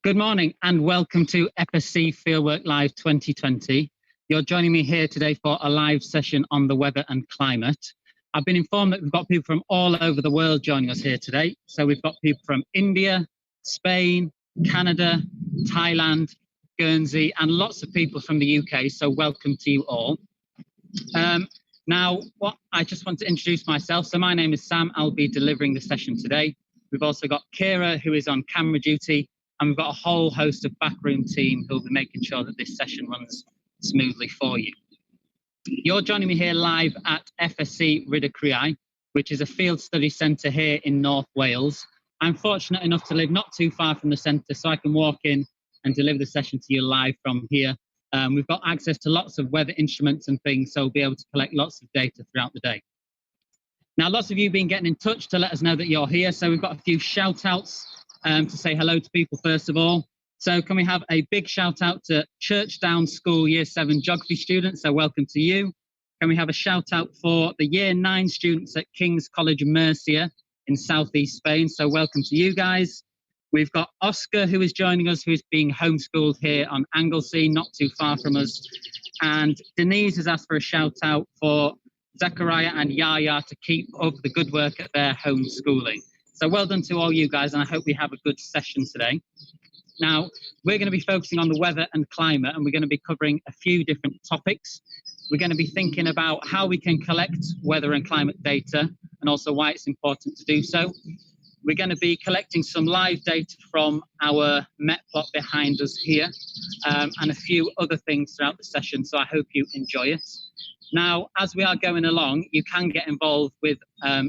Good morning and welcome to FSC Fieldwork Live 2020. You're joining me here today for a live session on the weather and climate. I've been informed that we've got people from all over the world joining us here today. So we've got people from India, Spain, Canada, Thailand, Guernsey, and lots of people from the UK. So welcome to you all. Now, I just want to introduce myself. So my name is Sam. I'll be delivering the session today. We've also got Kira, who is on camera duty, and we've got a whole host of backroom team who'll be making sure that this session runs smoothly for you. You're joining me here live at FSC Rhydycreu, which is a field study centre here in North Wales. I'm fortunate enough to live not too far from the centre, so I can walk in and deliver the session to you live from here. We've got access to lots of weather instruments and things, so we'll be able to collect lots of data throughout the day. Now, lots of you have been getting in touch to let us know that you're here, so we've got a few shout-outs to say hello to people first of all. So can we have a big shout out to Churchdown School Year 7 Geography students? So welcome to you. Can we have a shout out for the Year 9 students at King's College Murcia in southeast Spain? So welcome to you guys. We've got Oscar who is joining us, who is being homeschooled here on Anglesey, not too far from us. And Denise has asked for a shout out for Zachariah and Yaya to keep up the good work at their homeschooling. So well done to all you guys, and I hope we have a good session today. Now, we're going to be focusing on the weather and climate, and we're going to be covering a few different topics. We're going to be thinking about how we can collect weather and climate data, and also why it's important to do so. We're going to be collecting some live data from our Met plot behind us here, and a few other things throughout the session, so I hope you enjoy it. Now, as we are going along, you can get involved with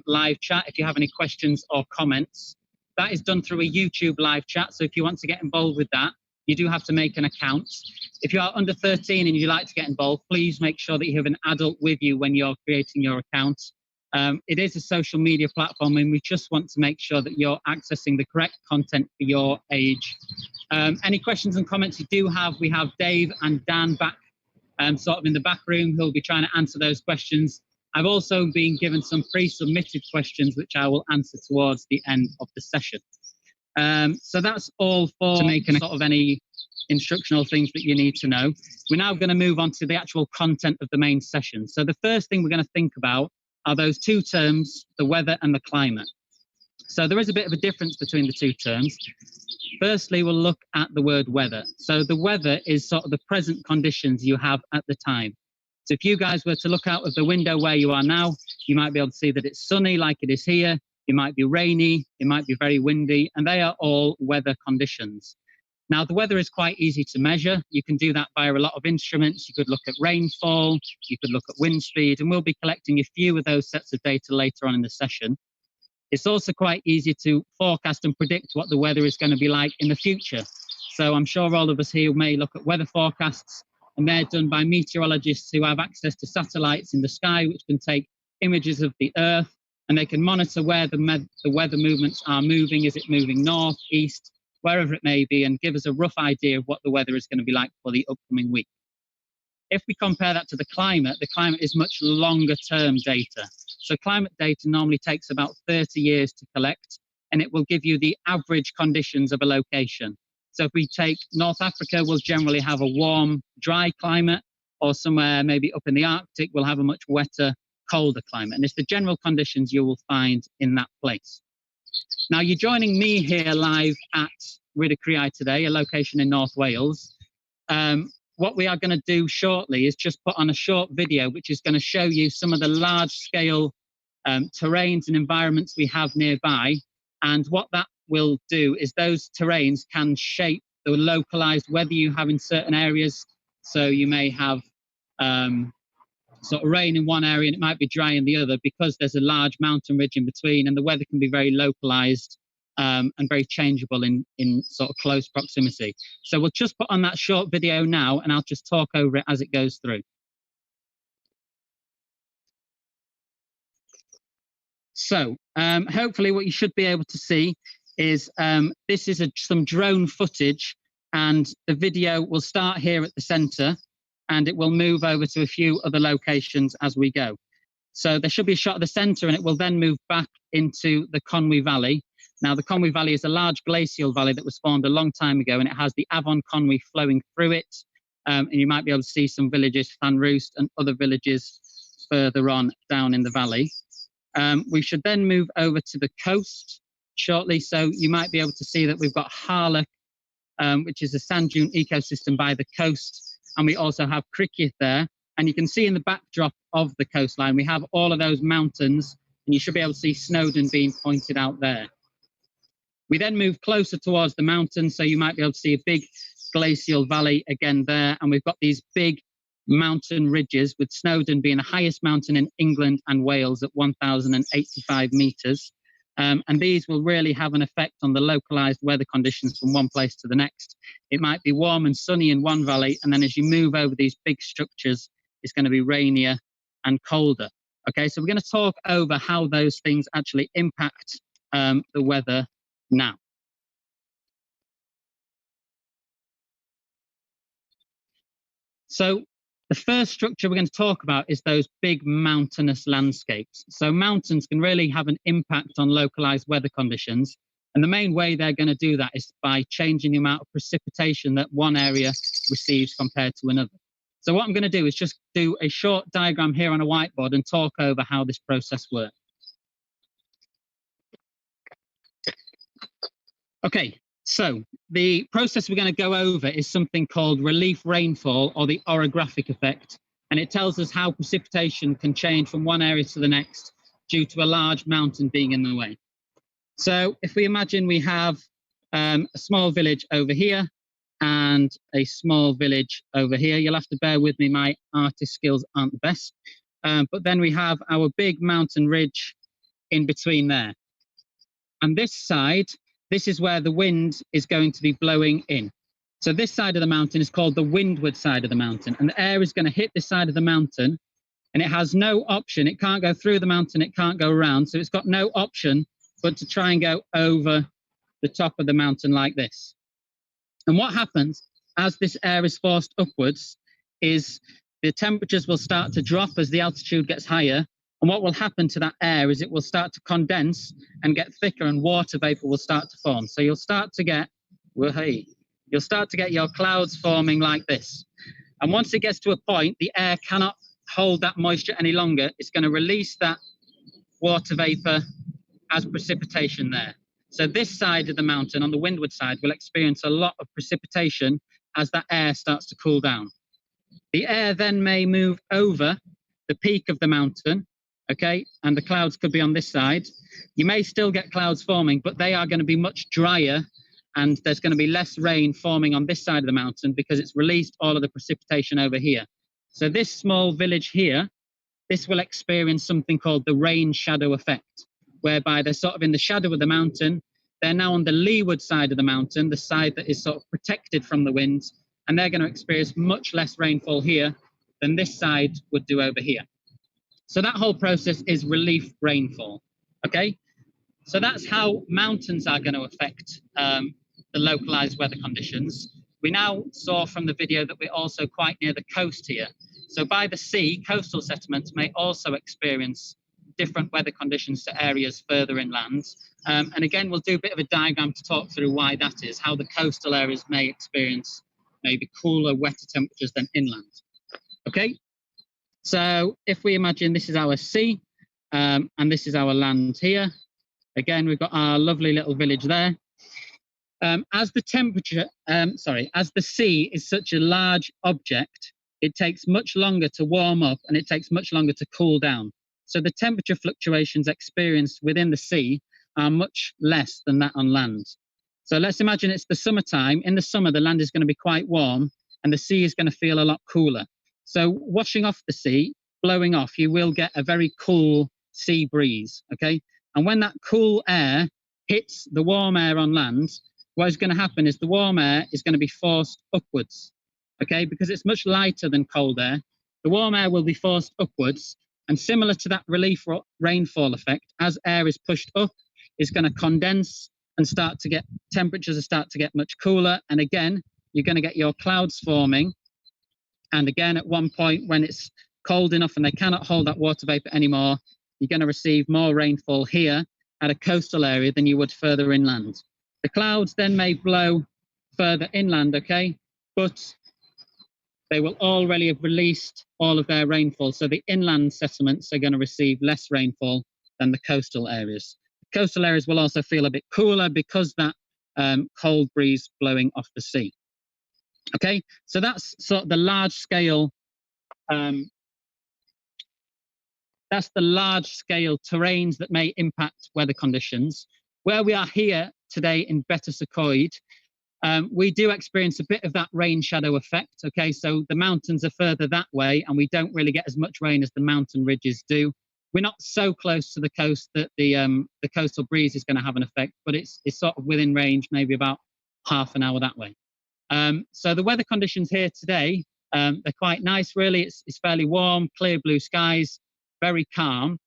live chat if you have any questions or comments. That is done through a YouTube live chat, so if you want to get involved with that, you do have to make an account. If you are under 13 and you'd like to get involved, please make sure that you have an adult with you when you're creating your account. It is a social media platform, and we just want to make sure that you're accessing the correct content for your age. Any questions and comments you do have, we have Dave and Dan back sort of in the back room who'll be trying to answer those questions. I've also been given some pre-submitted questions which I will answer towards the end of the session. So that's all for making sort of any instructional things that you need to know. We're now going to move on to the actual content of the main session. So the first thing we're going to think about are those two terms, the weather and the climate. So there is a bit of a difference between the two terms. Firstly, we'll look at the word weather. So the weather is sort of the present conditions you have at the time. So if you guys were to look out of the window where you are now, you might be able to see that it's sunny like it is here. It might be rainy, it might be very windy, and they are all weather conditions. Now, the weather is quite easy to measure. You can do that via a lot of instruments. You could look at rainfall, you could look at wind speed, and we'll be collecting a few of those sets of data later on in the session. It's also quite easy to forecast and predict what the weather is going to be like in the future. So I'm sure all of us here may look at weather forecasts, and they're done by meteorologists who have access to satellites in the sky, which can take images of the Earth, and they can monitor where the weather movements are moving. Is it moving north, east, wherever it may be, and give us a rough idea of what the weather is going to be like for the upcoming week. If we compare that to the climate is much longer term data. So climate data normally takes about 30 years to collect, and it will give you the average conditions of a location. So if we take North Africa, we'll generally have a warm, dry climate, or somewhere maybe up in the Arctic, we'll have a much wetter, colder climate. And it's the general conditions you will find in that place. Now, you're joining me here live at Rhydycreu today, a location in North Wales. What we are going to do shortly is just put on a short video, which is going to show you some of the large-scale terrains and environments we have nearby. And what that will do is those terrains can shape the localized weather you have in certain areas. So you may have sort of rain in one area and it might be dry in the other because there's a large mountain ridge in between, and the weather can be very localized and very changeable in sort of close proximity. So we'll just put on that short video now, and I'll just talk over it as it goes through. So hopefully what you should be able to see is this is some drone footage, and the video will start here at the center and it will move over to a few other locations as we go. So there should be a shot of the center, and it will then move back into the Conway Valley. Now, the Conway Valley is a large glacial valley that was formed a long time ago, and it has the Avon Conway flowing through it. And you might be able to see some villages, Llanrwst and other villages further on down in the valley. We should then move over to the coast shortly. So you might be able to see that we've got Harlech, which is a sand dune ecosystem by the coast. And we also have Cricket there. And you can see in the backdrop of the coastline, we have all of those mountains, and you should be able to see Snowdon being pointed out there. We then move closer towards the mountains, so you might be able to see a big glacial valley again there. And we've got these big mountain ridges, with Snowdon being the highest mountain in England and Wales at 1,085 meters. And these will really have an effect on the localized weather conditions from one place to the next. It might be warm and sunny in one valley, and then as you move over these big structures, it's going to be rainier and colder. Okay, so we're going to talk over how those things actually impact the weather now. So the first structure we're going to talk about is those big mountainous landscapes. So mountains can really have an impact on localized weather conditions. And the main way they're going to do that is by changing the amount of precipitation that one area receives compared to another. So what I'm going to do is just do a short diagram here on a whiteboard and talk over how this process works. Okay, so the process we're going to go over is something called relief rainfall, or the orographic effect. And it tells us how precipitation can change from one area to the next due to a large mountain being in the way. So if we imagine we have a small village over here and a small village over here, you'll have to bear with me, my artist skills aren't the best. But then we have our big mountain ridge in between there. And this side, this is where the wind is going to be blowing in. So this side of the mountain is called the windward side of the mountain, and the air is going to hit this side of the mountain, and it has no option. It can't go through the mountain, it can't go around, so it's got no option but to try and go over the top of the mountain like this. And what happens as this air is forced upwards is the temperatures will start to drop as the altitude gets higher. And what will happen to that air is it will start to condense and get thicker, and water vapor will start to form. So you'll start to get your clouds forming like this. And once it gets to a point, the air cannot hold that moisture any longer. It's going to release that water vapor as precipitation there. So this side of the mountain, on the windward side, will experience a lot of precipitation as that air starts to cool down. The air then may move over the peak of the mountain, okay, and the clouds could be on this side. You may still get clouds forming, but they are going to be much drier, and there's going to be less rain forming on this side of the mountain because it's released all of the precipitation over here. So this small village here, this will experience something called the Rainshadow Effect, whereby they're sort of in the shadow of the mountain. They're now on the leeward side of the mountain, the side that is sort of protected from the winds, and they're going to experience much less rainfall here than this side would do over here. So that whole process is relief rainfall, okay? So that's how mountains are going to affect the localized weather conditions. We now saw from the video that we're also quite near the coast here. So by the sea, coastal settlements may also experience different weather conditions to areas further inland. And again, we'll do a bit of a diagram to talk through why that is, how the coastal areas may experience maybe cooler, wetter temperatures than inland. Okay, so if we imagine this is our sea and this is our land here, again, we've got our lovely little village there. As the sea is such a large object, it takes much longer to warm up and it takes much longer to cool down. So the temperature fluctuations experienced within the sea are much less than that on land. So let's imagine it's the summertime. In the summer, the land is going to be quite warm and the sea is going to feel a lot cooler. So washing off the sea, blowing off, you will get a very cool sea breeze, okay? And when that cool air hits the warm air on land, what is going to happen is the warm air is going to be forced upwards, okay? Because it's much lighter than cold air. The warm air will be forced upwards, and similar to that relief rainfall effect, as air is pushed up, it's going to condense and start to get temperatures start to get much cooler. And again, you're going to get your clouds forming. And again, at one point when it's cold enough and they cannot hold that water vapor anymore, you're going to receive more rainfall here at a coastal area than you would further inland. The clouds then may blow further inland, okay, but they will already have released all of their rainfall. So the inland settlements are going to receive less rainfall than the coastal areas. The coastal areas will also feel a bit cooler because that cold breeze blowing off the sea. Okay, so that's sort of the large scale. That's the large scale terrains that may impact weather conditions. Where we are here today in Betws-y-Coed, we do experience a bit of that rain shadow effect. Okay, so the mountains are further that way and we don't really get as much rain as the mountain ridges do. We're not so close to the coast that the coastal breeze is going to have an effect, but it's sort of within range, maybe about half an hour that way. So the weather conditions here today, they're quite nice really. It's fairly warm, clear blue skies, very calm.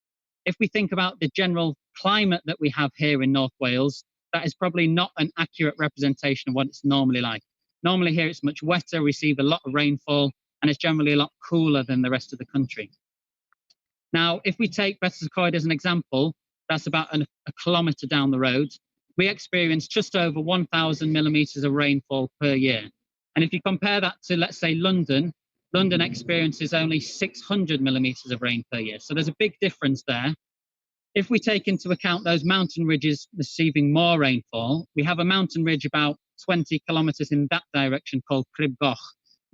If we think about the general climate that we have here in North Wales, that is probably not an accurate representation of what it's normally like. Normally here it's much wetter, we receive a lot of rainfall, and it's generally a lot cooler than the rest of the country. Now, if we take Betws-y-Coed as an example, that's about a kilometre down the road. We experience just over 1,000 millimetres of rainfall per year. And if you compare that to, let's say, London, London experiences only 600 millimetres of rain per year. So there's a big difference there. If we take into account those mountain ridges receiving more rainfall, we have a mountain ridge about 20 kilometres in that direction called Crib Goch.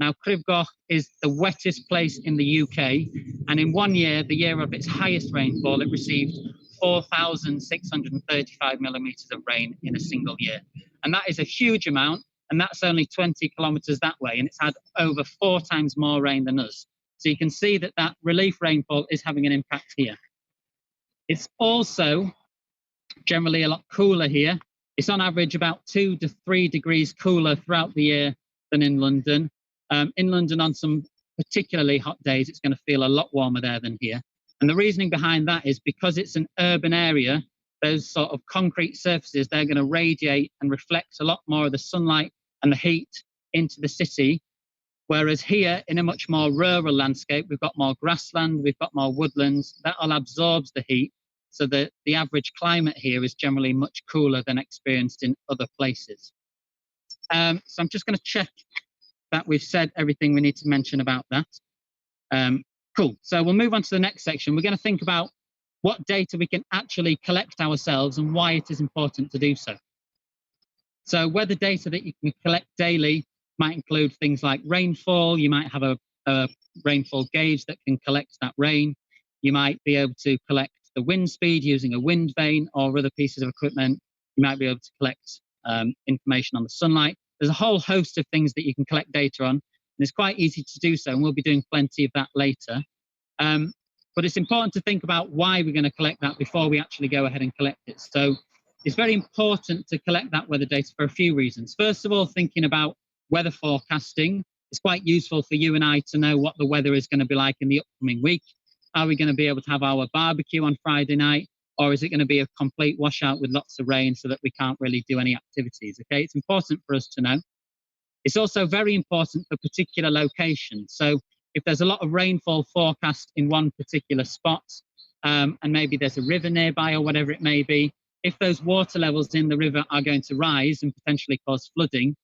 Now, Crib Goch is the wettest place in the UK, and in 1 year, the year of its highest rainfall, it received 4,635 millimetres of rain in a single year. And that is a huge amount, and that's only 20 kilometres that way, and it's had over 4 times more rain than us. So you can see that that relief rainfall is having an impact here. It's also generally a lot cooler here. It's on average about 2 to 3 degrees cooler throughout the year than in London. In London, on some particularly hot days, it's going to feel a lot warmer there than here. And the reasoning behind that is because it's an urban area, those sort of concrete surfaces, they're going to radiate and reflect a lot more of the sunlight and the heat into the city. Whereas here, in a much more rural landscape, we've got more grassland, we've got more woodlands, that all absorbs the heat. So the average climate here is generally much cooler than experienced in other places. So I'm just going to check that we've said everything we need to mention about that. Cool. So we'll move on to the next section. We're going to think about what data we can actually collect ourselves and why it is important to do so. So weather data that you can collect daily might include things like rainfall. You might have a rainfall gauge that can collect that rain. You might be able to collect the wind speed using a wind vane or other pieces of equipment. You might be able to collect information on the sunlight. There's a whole host of things that you can collect data on, and it's quite easy to do so, and we'll be doing plenty of that later. But it's important to think about why we're going to collect that before we actually go ahead and collect it. So it's very important to collect that weather data for a few reasons. First of all, thinking about weather forecasting. It's quite useful for you and I to know what the weather is going to be like in the upcoming week. Are we going to be able to have our barbecue on Friday night? Or is it going to be a complete washout with lots of rain so that we can't really do any activities? Okay, it's important for us to know. It's also very important for particular locations. So if there's a lot of rainfall forecast in one particular spot, and maybe there's a river nearby or whatever it may be, if those water levels in the river are going to rise and potentially cause flooding,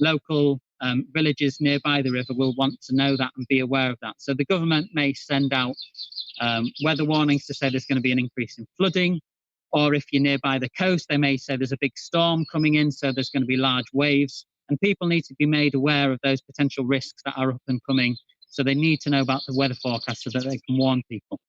local villages nearby the river will want to know that and be aware of that. So the government may send out weather warnings to say there's going to be an increase in flooding, or if you're nearby the coast, they may say there's a big storm coming in, so there's going to be large waves, and people need to be made aware of those potential risks that are up and coming, so they need to know about the weather forecast so that they can warn people.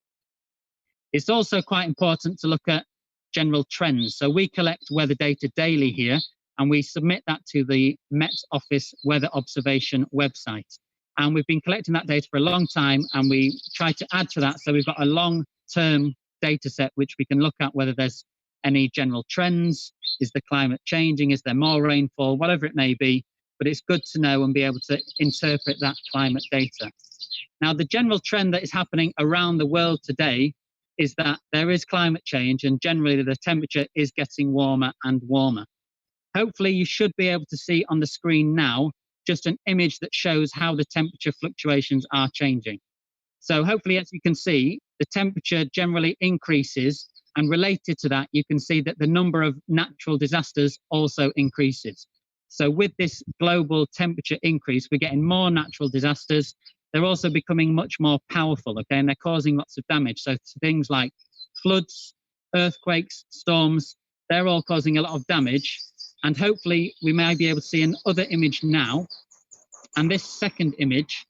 It's also quite important to look at general trends. So we collect weather data daily here, and we submit that to the Met Office Weather Observation website. And we've been collecting that data for a long time, and we try to add to that. So we've got a long-term data set which we can look at whether there's any general trends. Is the climate changing? Is there more rainfall? Whatever it may be. But it's good to know and be able to interpret that climate data. Now, the general trend that is happening around the world today is that there is climate change, and generally the temperature is getting warmer and warmer. Hopefully you should be able to see on the screen now just an image that shows how the temperature fluctuations are changing. So hopefully, as you can see, the temperature generally increases, and related to that, you can see that the number of natural disasters also increases. So with this global temperature increase, we're getting more natural disasters. They're also becoming much more powerful, okay, and they're causing lots of damage. So things like floods, earthquakes, storms, they're all causing a lot of damage. And hopefully we may be able to see another image now. And this second image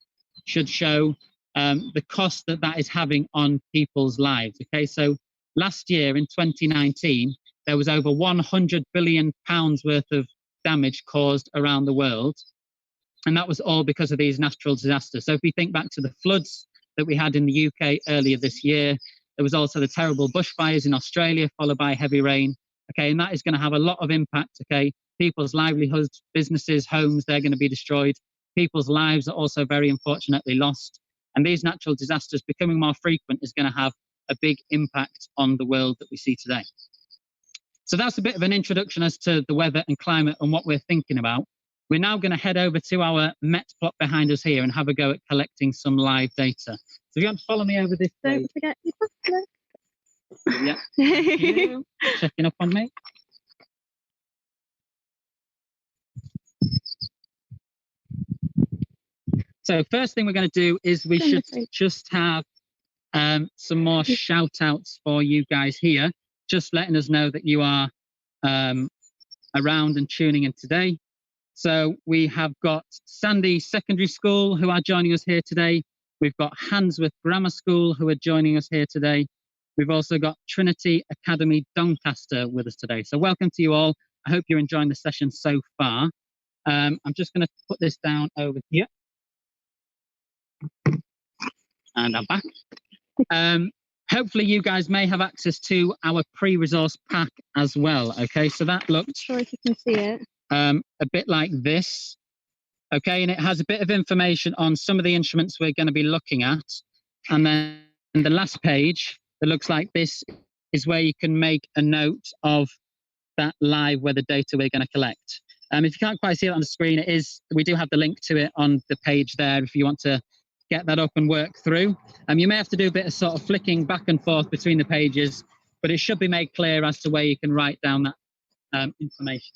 should show the cost that that is having on people's lives. Okay, so last year in 2019, there was over £100 billion worth of damage caused around the world. And that was all because of these natural disasters. So if we think back to the floods that we had in the UK earlier this year, there was also the terrible bushfires in Australia, followed by heavy rain. Okay, and that is going to have a lot of impact. Okay, people's livelihoods, businesses, homes, they're going to be destroyed. People's lives are also very unfortunately lost. And these natural disasters becoming more frequent is going to have a big impact on the world that we see today. So that's a bit of an introduction as to the weather and climate and what we're thinking about. We're now going to head over to our Met plot behind us here and have a go at collecting some live data. So if you want to follow me over this page. Don't forget your password. Yeah, thank you. Checking up on me. So first thing we're going to do is we should just have some more shout outs for you guys here, just letting us know that you are around and tuning in today. So we have got Sandy Secondary School who are joining us here today. We've got Handsworth Grammar School who are joining us here today. We've also got Trinity Academy Doncaster with us today. So welcome to you all. I hope you're enjoying the session so far. I'm just going to put this down over here. And I'm back. Hopefully you guys may have access to our pre-resource pack as well. Okay, so that looks, I'm sure if you can see it, a bit like this. Okay, and it has a bit of information on some of the instruments we're going to be looking at. And then the last page that looks like this is where you can make a note of that live weather data we're going to collect. If you can't quite see it on the screen, we do have the link to it on the page there if you want to get that up and work through. You may have to do a bit of sort of flicking back and forth between the pages, but it should be made clear as to where you can write down that information.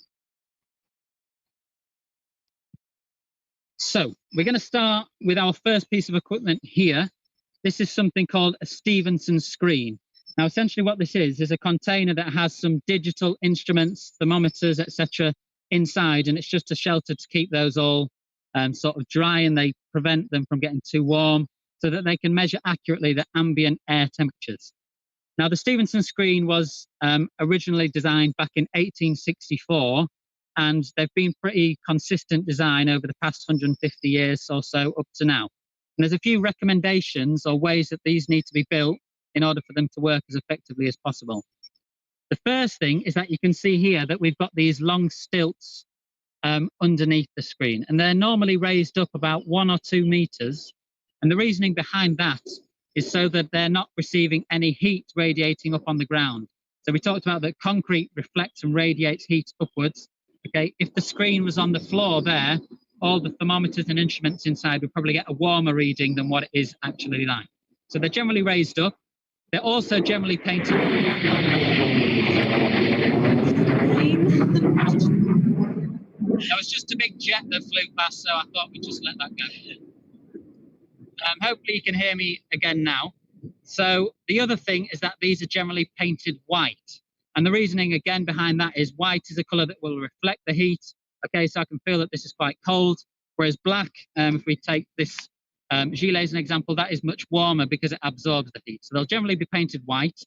So we're going to start with our first piece of equipment here. This is something called a Stevenson Screen. Now, essentially what this is a container that has some digital instruments, thermometers, etc. inside, and it's just a shelter to keep those all sort of dry, and they prevent them from getting too warm so that they can measure accurately the ambient air temperatures. Now, the Stevenson Screen was originally designed back in 1864, and they've been pretty consistent design over the past 150 years or so up to now. And there's a few recommendations or ways that these need to be built in order for them to work as effectively as possible. The first thing is that you can see here that we've got these long stilts underneath the screen, and they're normally raised up about 1 or 2 meters. And the reasoning behind that is so that they're not receiving any heat radiating up on the ground. So we talked about that concrete reflects and radiates heat upwards. Okay, if the screen was on the floor there, all the thermometers and instruments inside would probably get a warmer reading than what it is actually like. So they're generally raised up. They're also generally painted. That was just a big jet that flew past, so I thought we'd just let that go. Hopefully you can hear me again now. So the other thing is that these are generally painted white. And the reasoning again behind that is white is a colour that will reflect the heat. Okay, so I can feel that this is quite cold. Whereas black, if we take this gilet as an example, that is much warmer because it absorbs the heat. So they'll generally be painted white.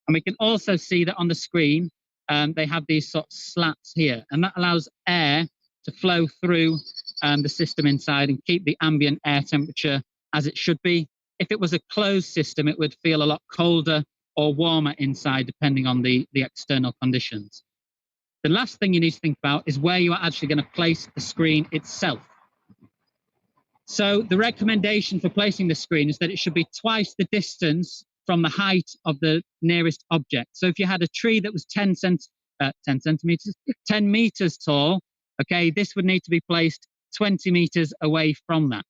And we can also see that on the screen, they have these sort of slats here. And that allows air to flow through the system inside and keep the ambient air temperature as it should be. If it was a closed system, it would feel a lot colder or warmer inside, depending on the external conditions. The last thing you need to think about is where you are actually going to place the screen itself. So the recommendation for placing the screen is that it should be twice the distance from the height of the nearest object. So if you had a tree that was 10 meters tall, okay, this would need to be placed 20 meters away from that.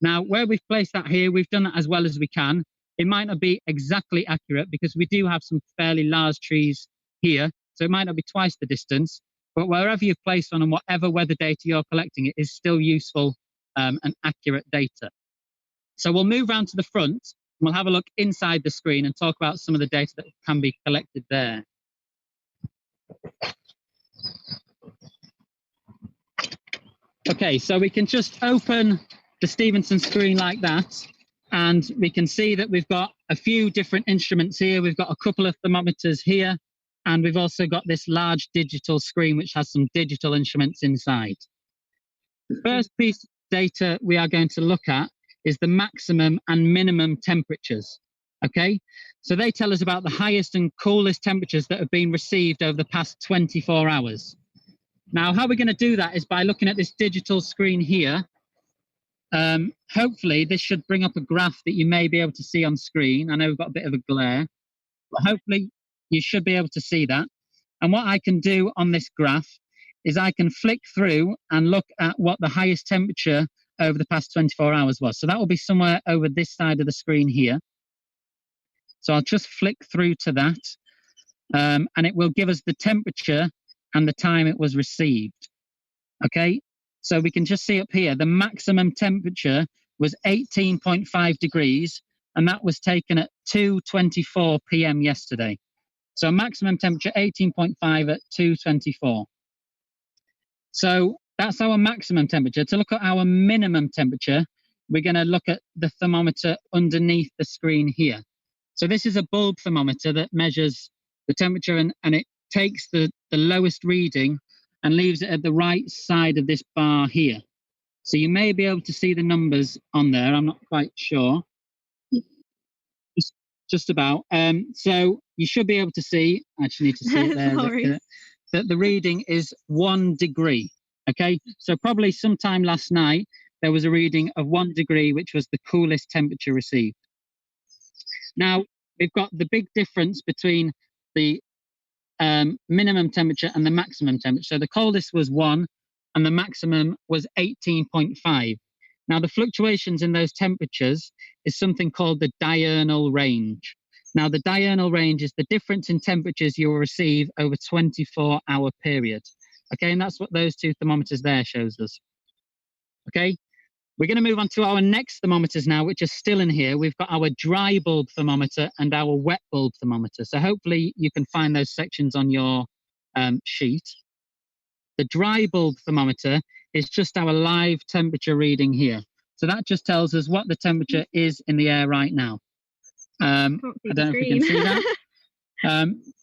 Now, where we've placed that here, we've done that as well as we can. It might not be exactly accurate because we do have some fairly large trees here, so it might not be twice the distance, but wherever you've placed one and whatever weather data you're collecting, it is still useful and accurate data. So we'll move round to the front, and we'll have a look inside the screen and talk about some of the data that can be collected there. Okay, so we can just open the Stevenson screen like that, and we can see that we've got a few different instruments here. We've got a couple of thermometers here, and we've also got this large digital screen which has some digital instruments inside. The first piece of data we are going to look at is the maximum and minimum temperatures. Okay, so they tell us about the highest and coolest temperatures that have been received over the past 24 hours. Now, how we're going to do that is by looking at this digital screen here. Hopefully, this should bring up a graph that you may be able to see on screen. I know we've got a bit of a glare, but hopefully you should be able to see that. And what I can do on this graph is I can flick through and look at what the highest temperature over the past 24 hours was. So that will be somewhere over this side of the screen here. So I'll just flick through to that, and it will give us the temperature and the time it was received. Okay, so we can just see up here, the maximum temperature was 18.5 degrees, and that was taken at 2:24 p.m. yesterday. So maximum temperature 18.5 at 2:24. So that's our maximum temperature. To look at our minimum temperature, we're going to look at the thermometer underneath the screen here. So this is a bulb thermometer that measures the temperature, and it takes the lowest reading and leaves it at the right side of this bar here. So you may be able to see the numbers on there. I'm not quite sure. Just about. So you should be able to see, I actually need to see it there, that the reading is 1 degree. Okay, so probably sometime last night, there was a reading of 1 degree, which was the coolest temperature received. Now, we've got the big difference between the minimum temperature and the maximum temperature. So the coldest was 1 and the maximum was 18.5. Now the fluctuations in those temperatures is something called the diurnal range. Now the diurnal range is the difference in temperatures you will receive over 24-hour period. Okay, and that's what those two thermometers there shows us. Okay, we're going to move on to our next thermometers now, which are still in here. We've got our dry bulb thermometer and our wet bulb thermometer. So hopefully you can find those sections on your sheet. The dry bulb thermometer is just our live temperature reading here. So that just tells us what the temperature is in the air right now. I don't know if you can see that.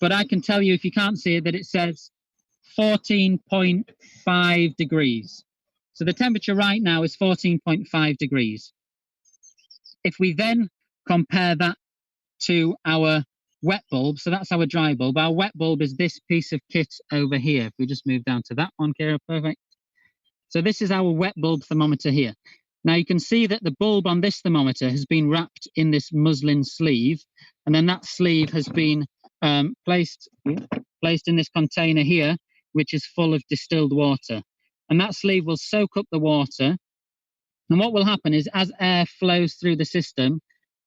But I can tell you, if you can't see it, that it says 14.5 degrees. So the temperature right now is 14.5 degrees. If we then compare that to our wet bulb, so that's our dry bulb. Our wet bulb is this piece of kit over here. If we just move down to that one, Kira, perfect. So this is our wet bulb thermometer here. Now you can see that the bulb on this thermometer has been wrapped in this muslin sleeve, and then that sleeve has been placed in this container here, which is full of distilled water. And that sleeve will soak up the water. And what will happen is, as air flows through the system,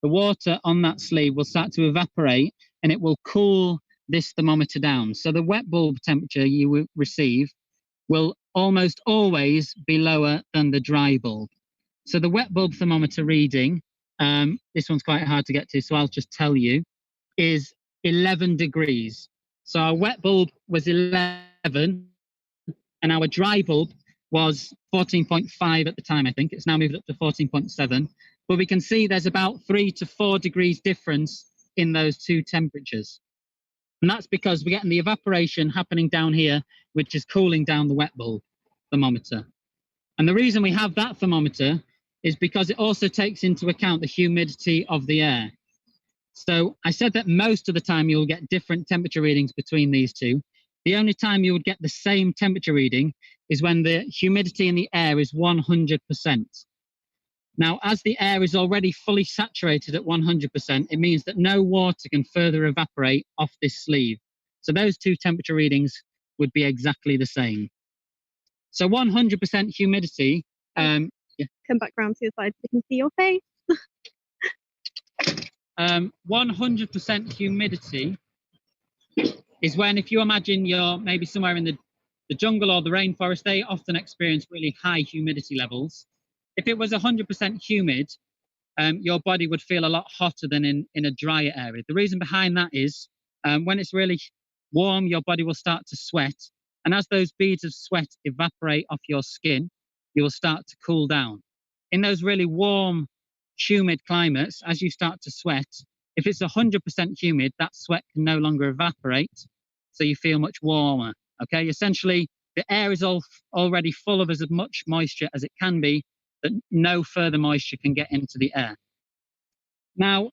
the water on that sleeve will start to evaporate, and it will cool this thermometer down. So the wet bulb temperature you will receive will almost always be lower than the dry bulb. So the wet bulb thermometer reading, this one's quite hard to get to, so I'll just tell you, is 11 degrees. So our wet bulb was 11, and our dry bulb was 14.5 at the time, I think. It's now moved up to 14.7. But we can see there's about 3 to 4 degrees difference in those two temperatures. And that's because we're getting the evaporation happening down here, which is cooling down the wet bulb thermometer. And the reason we have that thermometer is because it also takes into account the humidity of the air. So I said that most of the time you'll get different temperature readings between these two. The only time you would get the same temperature reading is when the humidity in the air is 100%. Now, as the air is already fully saturated at 100%, it means that no water can further evaporate off this sleeve. So those two temperature readings would be exactly the same. So 100% humidity. Yeah. come back round to your side so they can see your face. 100% humidity is when, if you imagine you're maybe somewhere in the jungle or the rainforest, they often experience really high humidity levels. If it was 100% humid, your body would feel a lot hotter than in a drier area. The reason behind that is when it's really warm, your body will start to sweat. And as those beads of sweat evaporate off your skin, you will start to cool down. In those really warm, humid climates, as you start to sweat, if it's 100% humid, that sweat can no longer evaporate, so you feel much warmer. Okay, essentially, the air is already full of as much moisture as it can be, that no further moisture can get into the air. Now,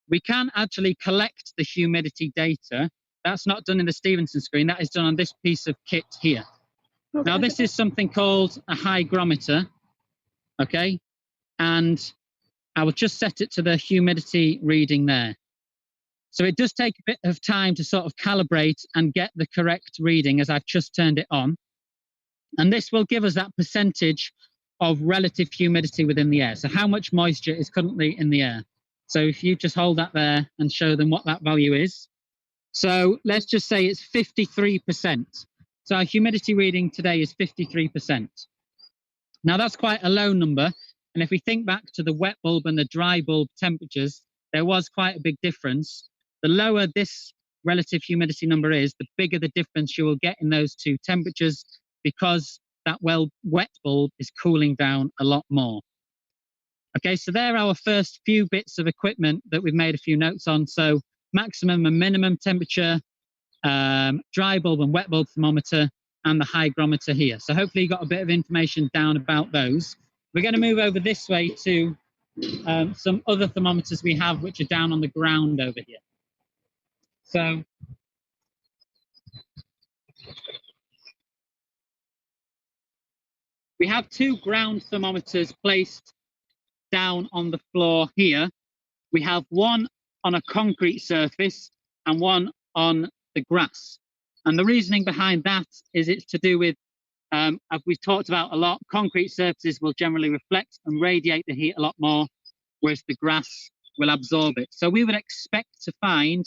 we can actually collect the humidity data. That's not done in the Stevenson screen. That is done on this piece of kit here. Okay. Now, this is something called a hygrometer, okay? And I will just set it to the humidity reading there. So it does take a bit of time to sort of calibrate and get the correct reading as I've just turned it on. And this will give us that percentage of relative humidity within the air. So how much moisture is currently in the air. So if you just hold that there and show them what that value is. So let's just say it's 53%. So our humidity reading today is 53%. Now that's quite a low number. And if we think back to the wet bulb and the dry bulb temperatures, there was quite a big difference. The lower this relative humidity number is, the bigger the difference you will get in those two temperatures, because that wet bulb is cooling down a lot more. Okay, so there are our first few bits of equipment that we've made a few notes on. So maximum and minimum temperature, dry bulb and wet bulb thermometer, and the hygrometer here. So hopefully you got a bit of information down about those. We're going to move over this way to some other thermometers we have, which are down on the ground over here. So we have two ground thermometers placed down on the floor here. We have one on a concrete surface and one on the grass. And the reasoning behind that is it's to do with, as we've talked about a lot, concrete surfaces will generally reflect and radiate the heat a lot more, whereas the grass will absorb it. So we would expect to find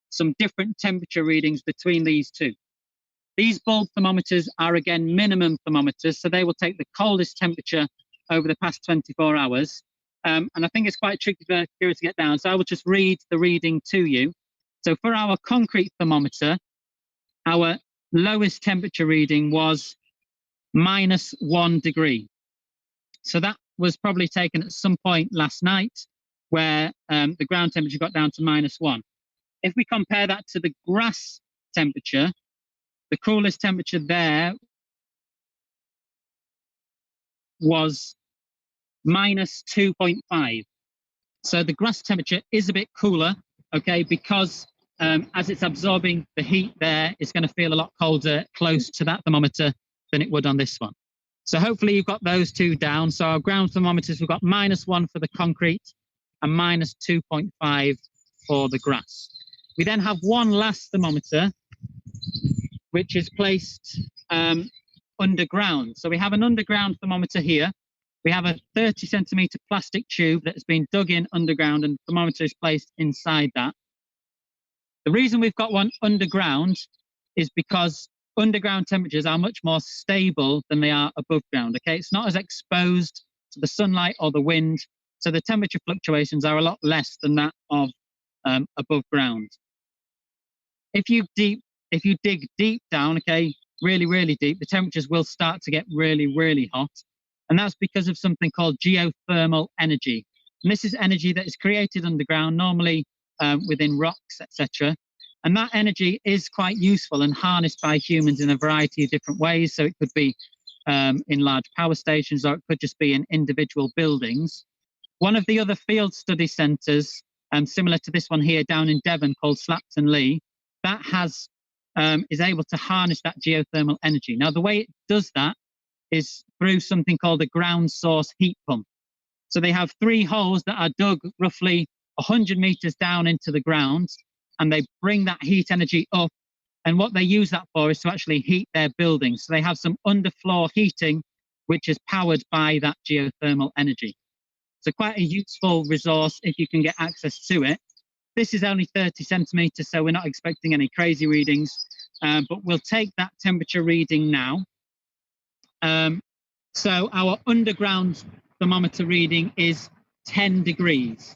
some different temperature readings between these two. These bulb thermometers are again minimum thermometers, so they will take the coldest temperature over the past 24 hours. And I think it's quite tricky for Kira to get down, so I will just read the reading to you. So for our concrete thermometer, our lowest temperature reading was -1 degree. So that was probably taken at some point last night, where the ground temperature got down to -1. If we compare that to the grass temperature, the coolest temperature there was -2.5. So the grass temperature is a bit cooler, okay, because as it's absorbing the heat there, it's going to feel a lot colder close to that thermometer than it would on this one. So hopefully you've got those two down. So our ground thermometers, we've got -1 for the concrete and -2.5 for the grass. We then have one last thermometer, which is placed underground. So we have an underground thermometer here. We have a 30 centimeter plastic tube that has been dug in underground, and the thermometer is placed inside that. The reason we've got one underground is because underground temperatures are much more stable than they are above ground. Okay, it's not as exposed to the sunlight or the wind, so the temperature fluctuations are a lot less than that of above ground. If you dig deep down, okay, really deep, the temperatures will start to get really hot. And that's because of something called geothermal energy. And this is energy that is created underground, normally within rocks, etc. And that energy is quite useful and harnessed by humans in a variety of different ways. So it could be in large power stations, or it could just be in individual buildings. One of the other field study centres, similar to this one here down in Devon, called Slapton Lee, that is able to harness that geothermal energy. Now, the way it does that is through something called a ground source heat pump. So they have 3 holes that are dug roughly 100 meters down into the ground, and they bring that heat energy up. And what they use that for is to actually heat their buildings. So they have some underfloor heating which is powered by that geothermal energy. So quite a useful resource if you can get access to it. This is only 30 centimeters, so we're not expecting any crazy readings, but we'll take that temperature reading now. So our underground thermometer reading is 10 degrees.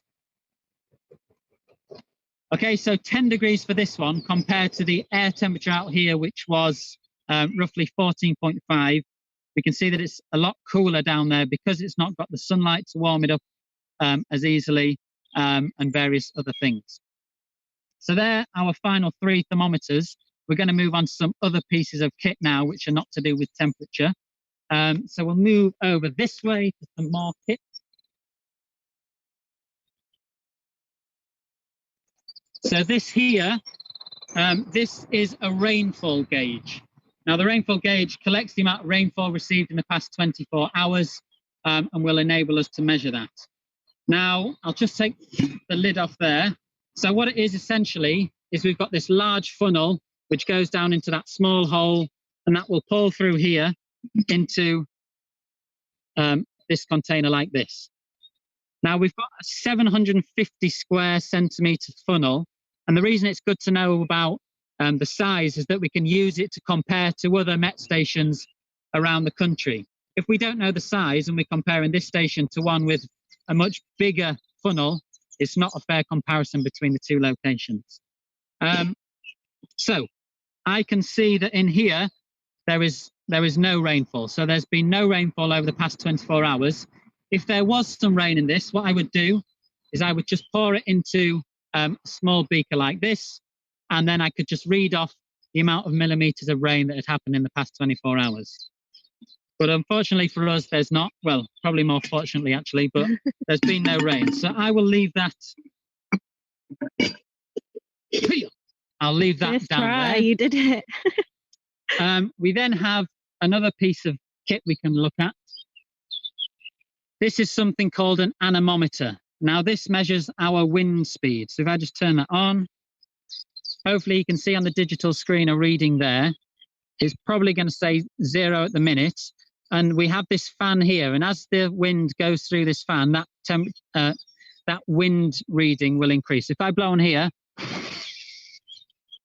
Okay, so 10 degrees for this one compared to the air temperature out here, which was roughly 14.5. We can see that it's a lot cooler down there because it's not got the sunlight to warm it up as easily and various other things. So there, our final 3 thermometers. We're going to move on to some other pieces of kit now, which are not to do with temperature. So we'll move over this way to some more kit. So this here, this is a rainfall gauge. Now the rainfall gauge collects the amount of rainfall received in the past 24 hours and will enable us to measure that. Now I'll just take the lid off there. So what it is essentially is we've got this large funnel which goes down into that small hole, and that will pull through here into this container like this. Now we've got a 750 square centimeter funnel, and the reason it's good to know about the size is that we can use it to compare to other Met stations around the country. If we don't know the size and we're comparing this station to one with a much bigger funnel, it's not a fair comparison between the 2 locations. So I can see that in here there is no rainfall. So there's been no rainfall over the past 24 hours. If there was some rain in this, what I would do is I would just pour it into a small beaker like this, and then I could just read off the amount of millimeters of rain that had happened in the past 24 hours. But unfortunately for us, there's not, well, probably more fortunately actually, but there's been no rain. So I will leave that. I'll leave that Nice down try, there. you did it. We then have another piece of kit we can look at. This is something called an anemometer. Now this measures our wind speed. So if I just turn that on, hopefully you can see on the digital screen a reading there. It's probably going to say 0 at the minute. And we have this fan here. And as the wind goes through this fan, that wind reading will increase. If I blow on here,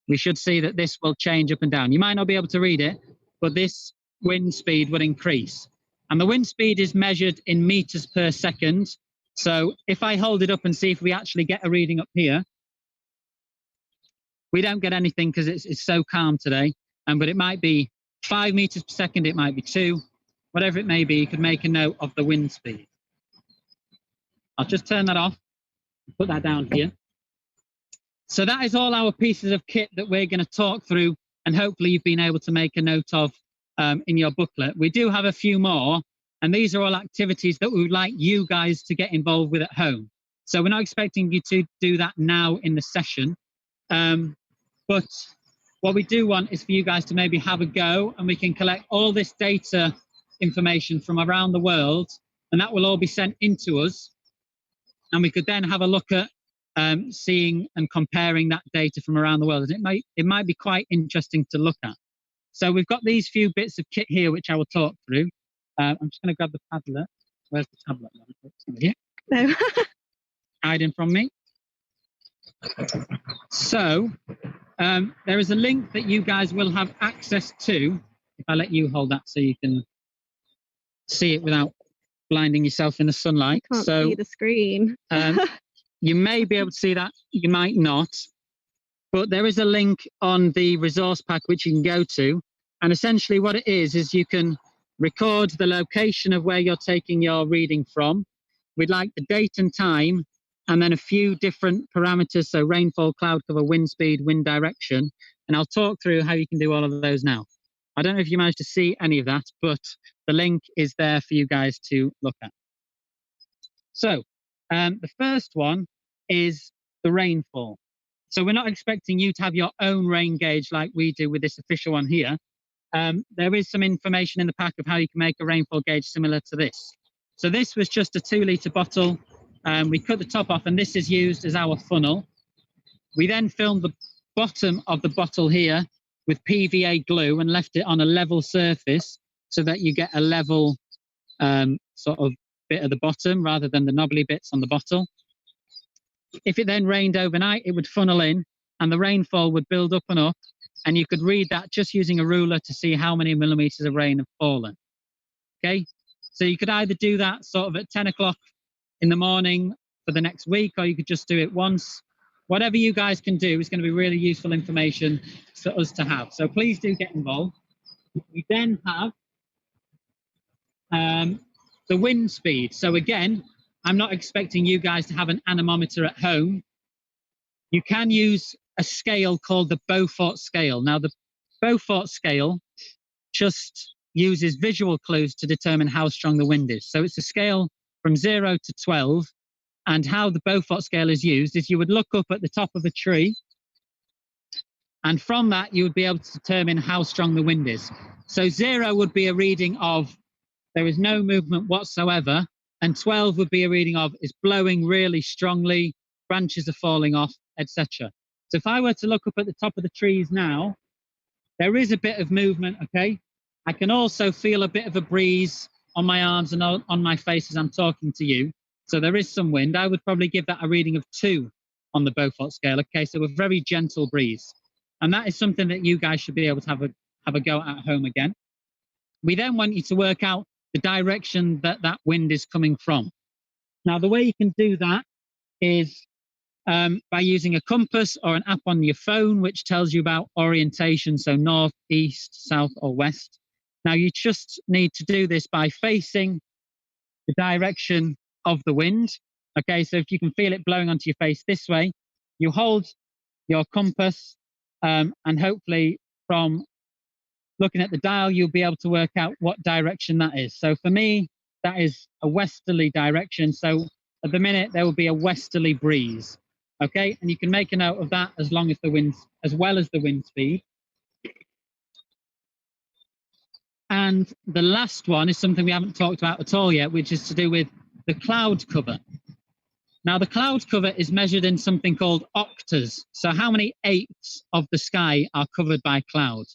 we should see that this will change up and down. You might not be able to read it, but this wind speed will increase. And the wind speed is measured in meters per second. So if I hold it up and see if we actually get a reading up here, we don't get anything because it's so calm today. But it might be 5 meters per second, it might be 2, whatever it may be, you could make a note of the wind speed. I'll just turn that off, put that down here. So that is all our pieces of kit that we're going to talk through, and hopefully you've been able to make a note of in your booklet. We do have a few more, and these are all activities that we would like you guys to get involved with at home. So we're not expecting you to do that now in the session, but what we do want is for you guys to maybe have a go, and we can collect all this data information from around the world, and that will all be sent into us, and we could then have a look at seeing and comparing that data from around the world. And it might be quite interesting to look at. So we've got these few bits of kit here which I will talk through. I'm just going to grab the tablet. Where's the tablet? Here. No. Hiding from me. So there is a link that you guys will have access to. If I let you hold that so you can see it without blinding yourself in the sunlight. I can't see the screen. You may be able to see that, you might not, but there is a link on the resource pack which you can go to, and essentially what it is you can record the location of where you're taking your reading from. We'd like the date and time, and then a few different parameters, so rainfall, cloud cover, wind speed, wind direction, and I'll talk through how you can do all of those now. I don't know if you managed to see any of that, but the link is there for you guys to look at. So the first one is the rainfall. So we're not expecting you to have your own rain gauge like we do with this official one here. There is some information in the pack of how you can make a rainfall gauge similar to this. So this was just a 2-litre bottle. We cut the top off, and this is used as our funnel. We then filmed the bottom of the bottle here with PVA glue and left it on a level surface so that you get a level sort of bit at the bottom rather than the knobbly bits on the bottle. If it then rained overnight, it would funnel in and the rainfall would build up and up, and you could read that just using a ruler to see how many millimeters of rain have fallen. Okay, so you could either do that sort of at 10 o'clock in the morning for the next week, or you could just do it once. Whatever you guys can do is going to be really useful information for us to have. So please do get involved. We then have the wind speed. So again, I'm not expecting you guys to have an anemometer at home. You can use a scale called the Beaufort Scale. Now, the Beaufort Scale just uses visual clues to determine how strong the wind is. So it's a scale from 0 to 12. And how the Beaufort Scale is used is you would look up at the top of a tree, and from that you would be able to determine how strong the wind is. So 0 would be a reading of there is no movement whatsoever, and 12 would be a reading of it's blowing really strongly, branches are falling off, etc. So if I were to look up at the top of the trees now, there is a bit of movement, okay? I can also feel a bit of a breeze on my arms and on my face as I'm talking to you. So there is some wind. I would probably give that a reading of 2 on the Beaufort Scale, okay? So a very gentle breeze. And that is something that you guys should be able to have a go at home again. We then want you to work out the direction that that wind is coming from. Now, the way you can do that is by using a compass or an app on your phone, which tells you about orientation, so north, east, south, or west. Now, you just need to do this by facing the direction of the wind. Okay, so if you can feel it blowing onto your face this way, you hold your compass, and hopefully from looking at the dial, you'll be able to work out what direction that is. So for me, that is a westerly direction. So at the minute, there will be a westerly breeze. Okay, and you can make a note of that as long as the wind, as well as the wind speed. And the last one is something we haven't talked about at all yet, which is to do with the cloud cover. Now, the cloud cover is measured in something called octas. So how many eighths of the sky are covered by clouds?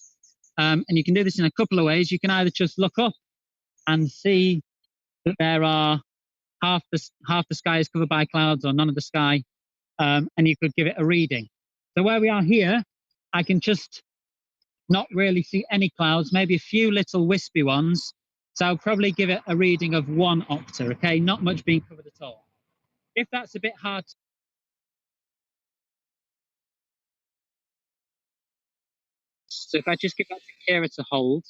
And you can do this in a couple of ways. You can either just look up and see that there are half the sky is covered by clouds or none of the sky, and you could give it a reading. So where we are here, I can just not really see any clouds, maybe a few little wispy ones. So I'll probably give it a reading of 1 octa, okay? Not much being covered at all. If that's a bit hard, so if I just give that to Kira to hold,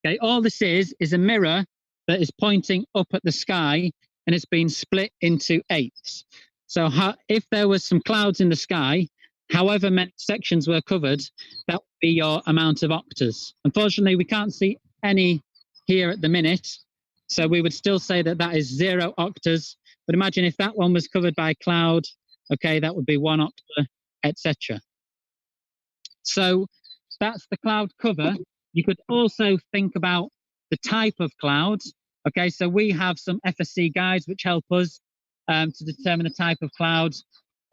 okay, all this is a mirror that is pointing up at the sky, and it's been split into eighths. So if there was some clouds in the sky, however many sections were covered, that would be your amount of octas. Unfortunately, we can't see any here at the minute, so we would still say that that is 0 octas. But imagine if that one was covered by cloud, okay, that would be 1 octa, etc. So that's the cloud cover. You could also think about the type of clouds. Okay, so we have some FSC guides which help us to determine the type of clouds,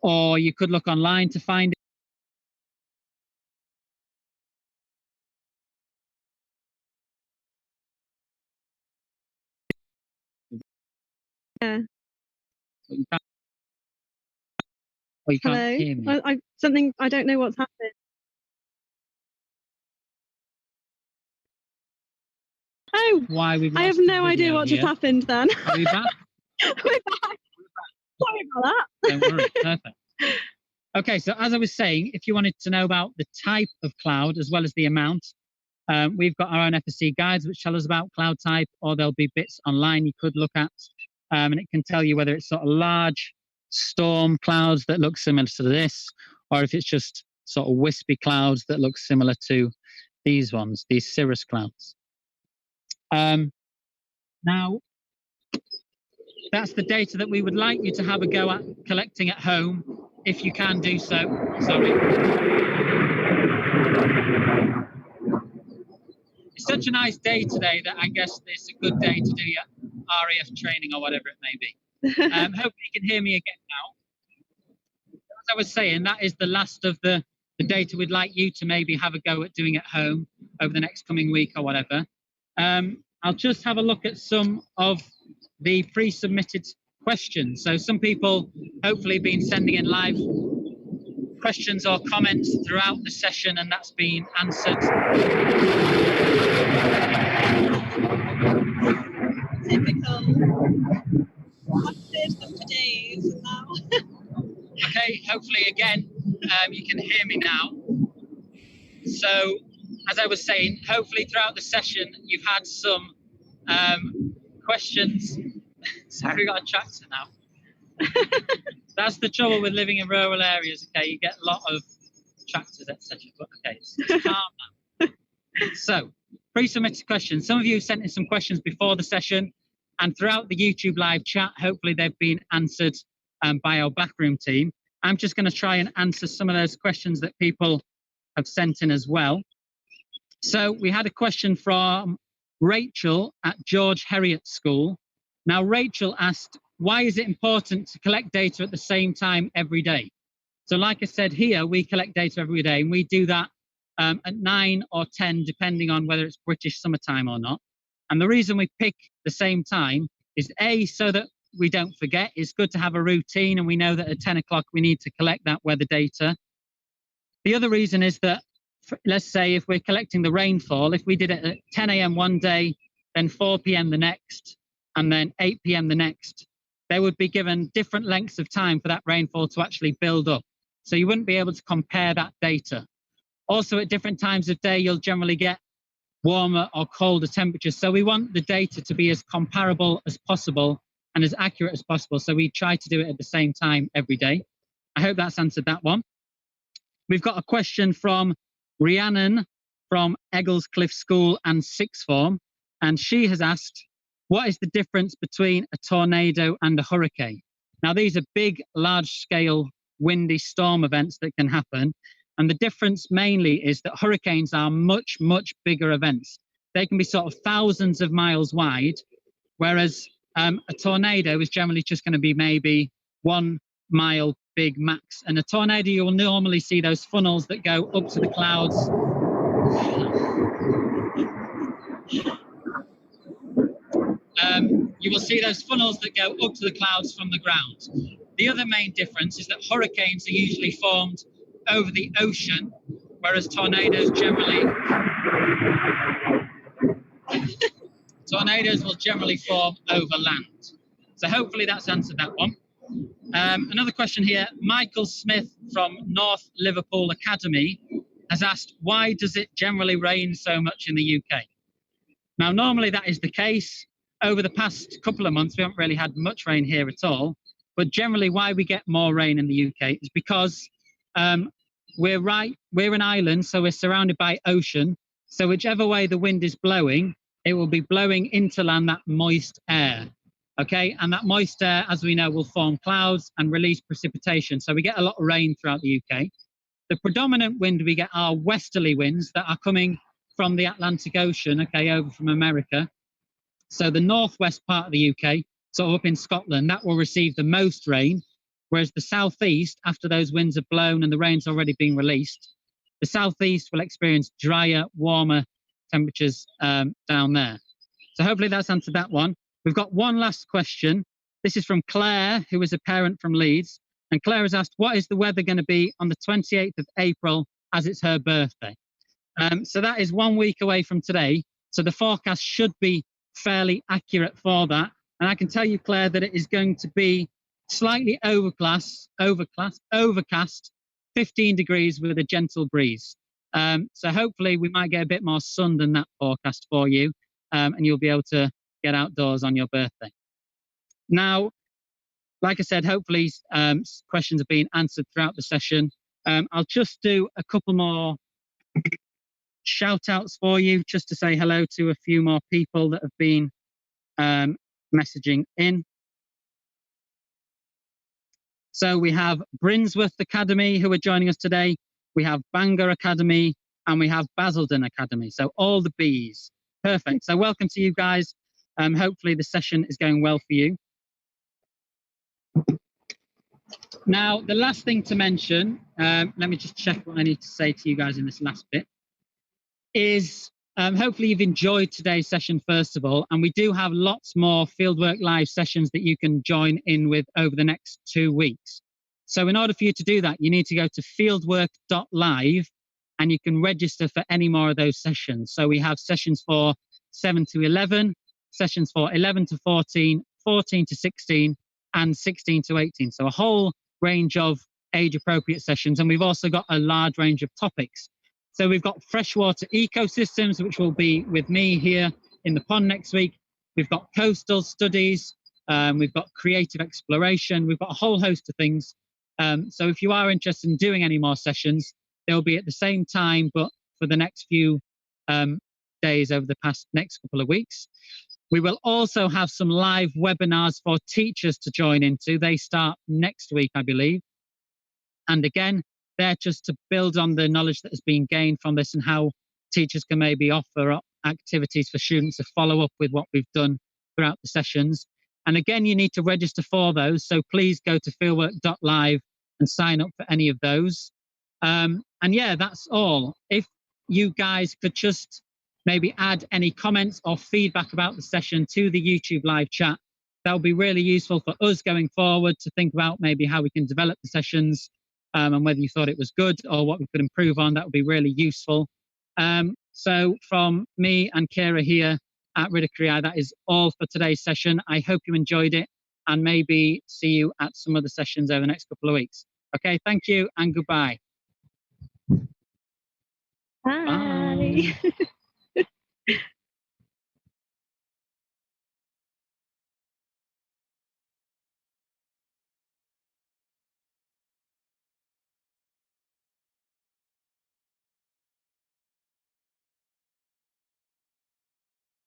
or you could look online to find it. Yeah. You can't Hello. hear me. Something, I don't know what's happened. Oh, Why we've I have lost the no idea video what here. just happened then. Are we back? We're back. Sorry about that. Don't worry, perfect. Okay, so as I was saying, if you wanted to know about the type of cloud as well as the amount, we've got our own FSC guides which tell us about cloud type, or there'll be bits online you could look at, and it can tell you whether it's sort of large storm clouds that look similar to this, or if it's just sort of wispy clouds that look similar to these ones, these cirrus clouds. Now, that's the data that we would like you to have a go at collecting at home, if you can do so. Sorry. It's such a nice day today that I guess it's a good day to do your RAF training or whatever it may be. Hopefully you can hear me again now. As I was saying, that is the last of the data we'd like you to maybe have a go at doing at home over the next coming week or whatever. I'm I'll just have a look at some of the pre-submitted questions. So some people hopefully been sending in live questions or comments throughout the session, and that's been answered. Typical. I've saved them for days and now. Okay, hopefully again, you can hear me now. So, as I was saying, hopefully throughout the session, you've had some questions. Sorry, we got a tractor now. That's the trouble with living in rural areas, okay? You get a lot of tractors, etc. But okay, it's calm now. So, pre-submitted questions. Some of you sent in some questions before the session, and throughout the YouTube live chat, hopefully they've been answered by our backroom team. I'm just going to try and answer some of those questions that people have sent in as well. So we had a question from Rachel at George Heriot School. Now, Rachel asked, why is it important to collect data at the same time every day? So like I said here, we collect data every day, and we do that at 9 or 10, depending on whether it's British summertime or not. And the reason we pick the same time is A, so that we don't forget. It's good to have a routine, and we know that at 10 o'clock we need to collect that weather data. The other reason is that, let's say if we're collecting the rainfall, if we did it at 10 a.m. one day, then 4 p.m. the next, and then 8 p.m. the next, they would be given different lengths of time for that rainfall to actually build up. So you wouldn't be able to compare that data. Also, at different times of day, you'll generally get warmer or colder temperatures. So we want the data to be as comparable as possible and as accurate as possible. So we try to do it at the same time every day. I hope that's answered that one. We've got a question from Rhiannon from Egglescliffe School and Sixth Form, and she has asked, what is the difference between a tornado and a hurricane? Now, these are big, large-scale, windy storm events that can happen, and the difference mainly is that hurricanes are much, much bigger events. They can be sort of thousands of miles wide, whereas a tornado is generally just going to be maybe 1 mile big max. And a tornado, you will normally see those funnels that go up to the clouds. You will see those funnels that go up to the clouds from the ground. The other main difference is that hurricanes are usually formed over the ocean, whereas tornadoes will generally form over land. So hopefully that's answered that one. Another question here, Michael Smith from North Liverpool Academy has asked, why does it generally rain so much in the UK? Now, normally that is the case. Over the past couple of months, we haven't really had much rain here at all. But generally, why we get more rain in the UK is because we're an island, so we're surrounded by ocean. So whichever way the wind is blowing, it will be blowing into land that moist air. Okay, and that moist air, as we know, will form clouds and release precipitation. So we get a lot of rain throughout the UK. The predominant wind we get are westerly winds that are coming from the Atlantic Ocean, okay, over from America. So the northwest part of the UK, sort of up in Scotland, that will receive the most rain, whereas the southeast, after those winds have blown and the rain's already been released, the southeast will experience drier, warmer temperatures down there. So hopefully that's answered that one. We've got one last question. This is from Claire, who is a parent from Leeds. And Claire has asked, what is the weather going to be on the 28th of April as it's her birthday? So that is 1 week away from today. So the forecast should be fairly accurate for that. And I can tell you, Claire, that it is going to be slightly overcast, 15 degrees with a gentle breeze. So hopefully we might get a bit more sun than that forecast for you, and you'll be able to get outdoors on your birthday. Now, like I said, hopefully questions have been answered throughout the session. I'll just do a couple more shout outs for you, just to say hello to a few more people that have been messaging in. So we have Brinsworth Academy who are joining us today. We have Bangor Academy and we have Basildon Academy. So all the Bs. Perfect. So welcome to you guys. Hopefully the session is going well for you. Now, the last thing to mention, let me just check what I need to say to you guys in this last bit, is Hopefully you've enjoyed today's session first of all, and we do have lots more Fieldwork Live sessions that you can join in with over the next 2 weeks. So in order for you to do that, you need to go to fieldwork.live and you can register for any more of those sessions. So we have sessions for 7 to 11, sessions for 11 to 14, 14 to 16, and 16 to 18. So a whole range of age-appropriate sessions, and we've also got a large range of topics. So we've got freshwater ecosystems, which will be with me here in the pond next week. We've got coastal studies. We've got creative exploration. We've got a whole host of things. So if you are interested in doing any more sessions, they'll be at the same time, but for the next few days over the next couple of weeks. We will also have some live webinars for teachers to join into. They start next week, I believe. And again, they're just to build on the knowledge that has been gained from this and how teachers can maybe offer up activities for students to follow up with what we've done throughout the sessions. And again, you need to register for those. So please go to fieldwork.live and sign up for any of those. And yeah, that's all. If you guys could just maybe add any comments or feedback about the session to the YouTube live chat, that would be really useful for us going forward to think about maybe how we can develop the sessions. And whether you thought it was good or what we could improve on, that would be really useful. So from me and Kira here at Ridicuri, that is all for today's session. I hope you enjoyed it and maybe see you at some other sessions over the next couple of weeks. Okay, thank you and goodbye. Bye. Bye.